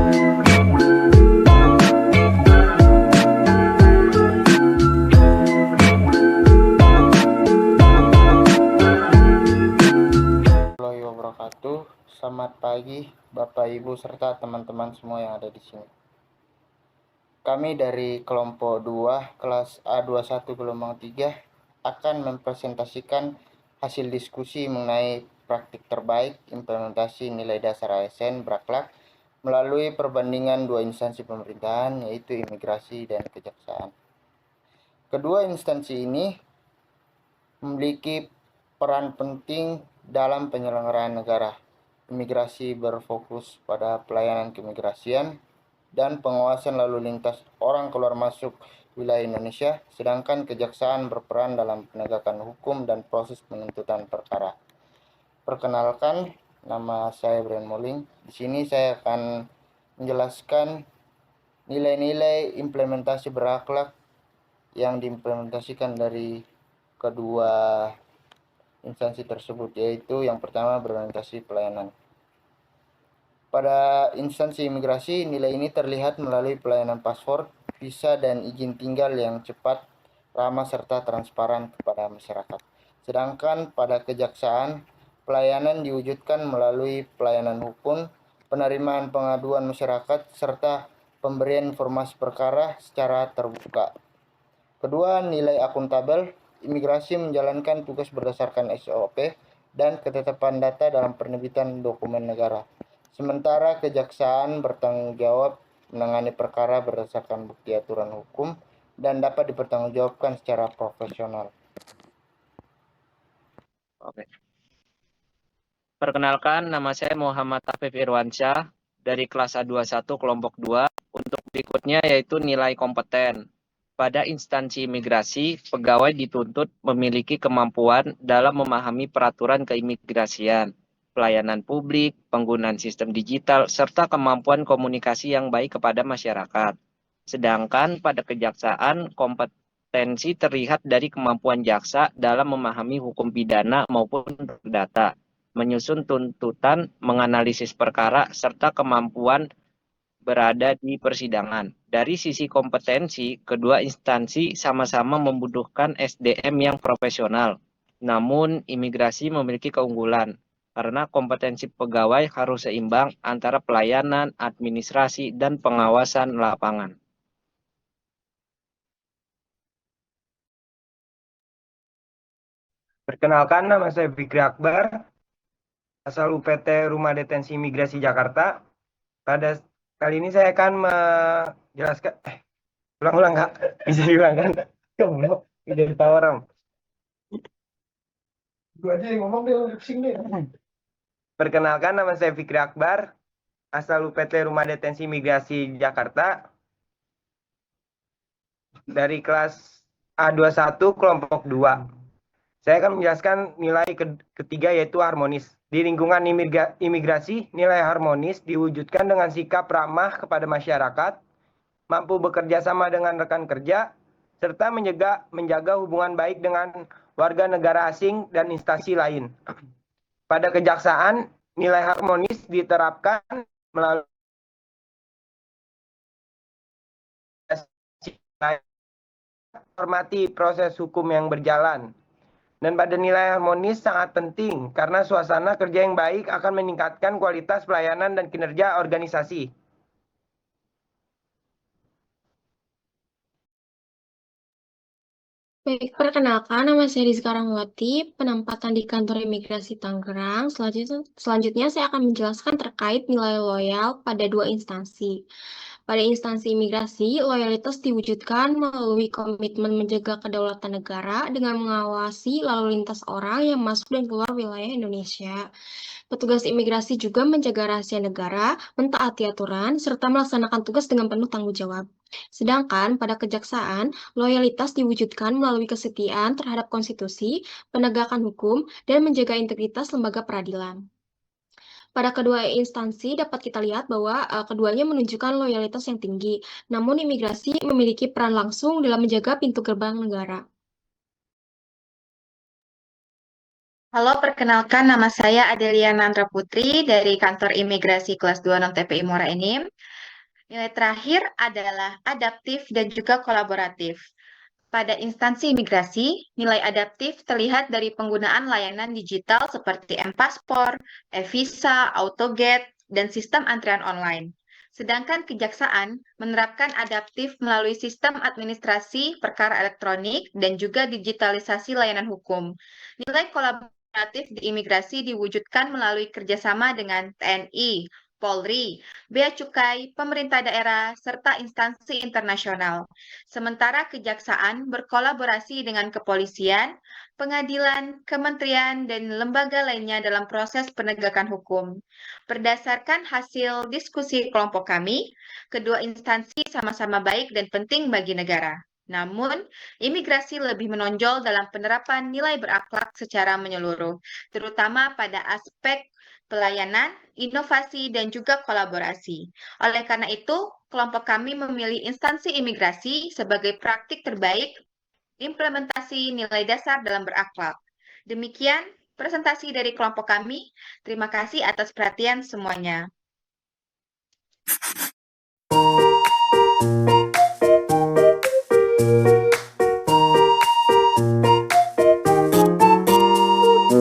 Warahmatullahi wabarakatuh. Selamat pagi Bapak Ibu serta teman-teman semua yang ada di sini. Kami dari kelompok 2 kelas A21 gelombang 3 akan mempresentasikan hasil diskusi mengenai praktik terbaik implementasi nilai dasar ASN berakhlak melalui perbandingan dua instansi pemerintahan, yaitu imigrasi dan kejaksaan. Kedua instansi ini memiliki peran penting dalam penyelenggaraan negara. Imigrasi berfokus pada pelayanan keimigrasian dan pengawasan lalu lintas orang keluar masuk wilayah Indonesia, sedangkan kejaksaan berperan dalam penegakan hukum dan proses penuntutan perkara. Perkenalkan, nama saya Brian Moling. Di sini saya akan menjelaskan nilai-nilai implementasi berakhlak yang diimplementasikan dari kedua instansi tersebut, yaitu yang pertama berorientasi pelayanan. Pada instansi imigrasi, nilai ini terlihat melalui pelayanan paspor, visa, dan izin tinggal yang cepat, ramah, serta transparan kepada masyarakat. Sedangkan pada kejaksaan, pelayanan diwujudkan melalui pelayanan hukum, penerimaan pengaduan masyarakat, serta pemberian informasi perkara secara terbuka. Kedua, nilai akuntabel. Imigrasi menjalankan tugas berdasarkan SOP dan ketetapan data dalam penerbitan dokumen negara. Sementara kejaksaan bertanggung jawab menangani perkara berdasarkan bukti aturan hukum dan dapat dipertanggungjawabkan secara profesional. Oke. Perkenalkan, nama saya Muhammad Afif Irwansyah dari kelas A21 kelompok 2. Untuk berikutnya yaitu nilai kompeten. Pada instansi imigrasi, pegawai dituntut memiliki kemampuan dalam memahami peraturan keimigrasian, pelayanan publik, penggunaan sistem digital, serta kemampuan komunikasi yang baik kepada masyarakat. Sedangkan pada kejaksaan, kompetensi terlihat dari kemampuan jaksa dalam memahami hukum pidana maupun perdata, menyusun tuntutan, menganalisis perkara, serta kemampuan berada di persidangan. Dari sisi kompetensi, kedua instansi sama-sama membutuhkan SDM yang profesional. Namun, imigrasi memiliki keunggulan karena kompetensi pegawai harus seimbang antara pelayanan, administrasi, dan pengawasan lapangan. Perkenalkan, nama saya Fikri Akbar, asal UPT Rumah Detensi Imigrasi Jakarta. Pada kali ini saya akan menjelaskan, ulang-ulang Kak, bisa diulangkan? Goblok, jadi tawaran. Gue aja yang ngomong deh, pusing deh. Perkenalkan, nama saya Fikri Akbar, asal UPT Rumah Detensi Imigrasi Jakarta. Dari kelas A21 kelompok 2. Saya akan menjelaskan nilai ketiga yaitu harmonis. Di lingkungan imigrasi, nilai harmonis diwujudkan dengan sikap ramah kepada masyarakat, mampu bekerja sama dengan rekan kerja, serta menjaga hubungan baik dengan warga negara asing dan instansi lain. Pada kejaksaan, nilai harmonis diterapkan melalui hormati proses hukum yang berjalan. Dan pada nilai harmonis sangat penting karena suasana kerja yang baik akan meningkatkan kualitas pelayanan dan kinerja organisasi. Baik, perkenalkan nama saya Rizka Rahmawati, penempatan di kantor imigrasi Tangerang. Selanjutnya saya akan menjelaskan terkait nilai loyal pada dua instansi. Pada instansi imigrasi, loyalitas diwujudkan melalui komitmen menjaga kedaulatan negara dengan mengawasi lalu lintas orang yang masuk dan keluar wilayah Indonesia. Petugas imigrasi juga menjaga rahasia negara, mentaati aturan, serta melaksanakan tugas dengan penuh tanggung jawab. Sedangkan pada kejaksaan, loyalitas diwujudkan melalui kesetiaan terhadap konstitusi, penegakan hukum, dan menjaga integritas lembaga peradilan. Pada kedua instansi dapat kita lihat bahwa keduanya menunjukkan loyalitas yang tinggi, namun imigrasi memiliki peran langsung dalam menjaga pintu gerbang negara. Halo, perkenalkan nama saya Adelia Nandra Putri dari kantor imigrasi kelas 2 non TPI Muara Enim. Nilai terakhir adalah adaptif dan juga kolaboratif. Pada instansi imigrasi, nilai adaptif terlihat dari penggunaan layanan digital seperti M-Paspor, e-Visa, AutoGate, dan sistem antrian online. Sedangkan kejaksaan menerapkan adaptif melalui sistem administrasi perkara elektronik dan juga digitalisasi layanan hukum. Nilai kolaboratif di imigrasi diwujudkan melalui kerjasama dengan TNI, Polri, Bea Cukai, pemerintah daerah, serta instansi internasional. Sementara kejaksaan berkolaborasi dengan kepolisian, pengadilan, kementerian, dan lembaga lainnya dalam proses penegakan hukum. Berdasarkan hasil diskusi kelompok kami, kedua instansi sama-sama baik dan penting bagi negara. Namun, imigrasi lebih menonjol dalam penerapan nilai berakhlak secara menyeluruh, terutama pada aspek pelayanan, inovasi, dan juga kolaborasi. Oleh karena itu, kelompok kami memilih instansi imigrasi sebagai praktik terbaik implementasi nilai dasar dalam berakhlak. Demikian presentasi dari kelompok kami. Terima kasih atas perhatian semuanya.